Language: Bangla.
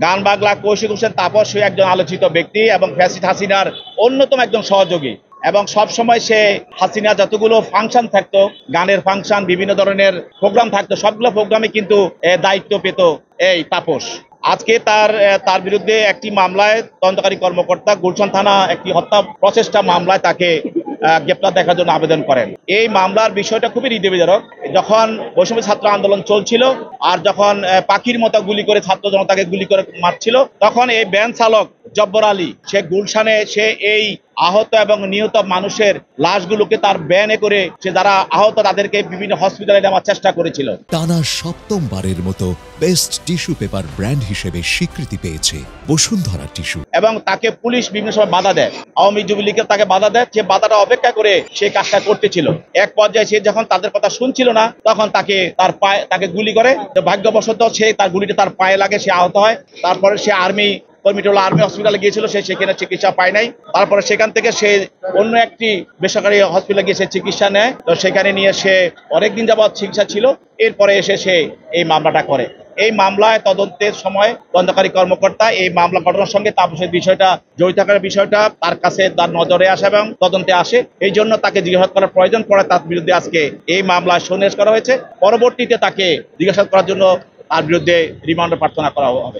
গান বাংলা কৌশিক হোসেন তাপস সে একজন আলোচিত ব্যক্তি এবং ফ্যাসিস্ট হাসিনার অন্যতম একজন সহযোগী এবং সব সময় সে হাসিনা যতগুলো ফাংশন থাকতো, গানের ফাংশন, বিভিন্ন ধরনের প্রোগ্রাম থাকতো, সবগুলো প্রোগ্রামে কিন্তু দায়িত্ব পেত এই তাপস। আজকে তার বিরুদ্ধে একটি মামলায় তদন্তকারী কর্মকর্তা গুলশান থানা একটি হত্যা প্রচেষ্টা মামলায় তাকে গ্রেপ্তার দেখার জন্য আবেদন করেন। এই মামলার বিষয়টা খুবই হৃদয়বিদারক। যখন বৈষম্য ছাত্র আন্দোলন চলছিল আর যখন পাখির মতো গুলি করে ছাত্র জনতাকে গুলি করে মারছিল, তখন এই ভ্যান চালক জব্বর আলী সে গুলশানে সে এই আহত এবং নিহত মানুষের লাশগুলোকে তার ভ্যানে করে সে যারা আহত তাদেরকে বিভিন্ন হসপিটালে নেওয়ার চেষ্টা করেছিল। টানা সপ্তমবারের মতো বেস্ট টিস্যু পেপার ব্র্যান্ড হিসেবে স্বীকৃতি পেয়েছে বসুন্ধরা টিস্যু। এবং তাকে পুলিশ বিভিন্ন সময় বাধা দেয়, আওয়ামী যুবলীগের তাকে বাধা দেয়, সে বাধাটা অপেক্ষা করে সে কাজটা করতেছিল। এক পর্যায়ে সে যখন তাদের কথা শুনছিল না, তখন তাকে গুলি করে। ভাগ্যবশত সে তার গুলিটা তার পায়ে লাগে, সে আহত হয়। তারপরে সে আর্মি হসপিটালে গিয়েছিল, সে সেখানে চিকিৎসা পায় নাই। তারপরে সেখান থেকে সে অন্য একটি বেসরকারি হসপিটালে গিয়ে সে চিকিৎসা নেয়। তো সেখানে নিয়ে সে অনেকদিন যাবৎ চিকিৎসা ছিল। এরপরে এসে সে এই মামলাটা করে। এই মামলায় তদন্তের সময় তদন্তকারী কর্মকর্তা এই মামলা ঘটনার সঙ্গে তাপসের বিষয়টা জড়িত থাকার বিষয়টা তার কাছে তার নজরে আসে এবং তদন্তে আসে। এই জন্য তাকে জিজ্ঞাসাবাদ করার প্রয়োজন পড়ে। তার বিরুদ্ধে আজকে এই মামলা সন্নিবেশ করা হয়েছে। পরবর্তীতে তাকে জিজ্ঞাসাবাদ করার জন্য তার বিরুদ্ধে রিমান্ড প্রার্থনা করা হবে।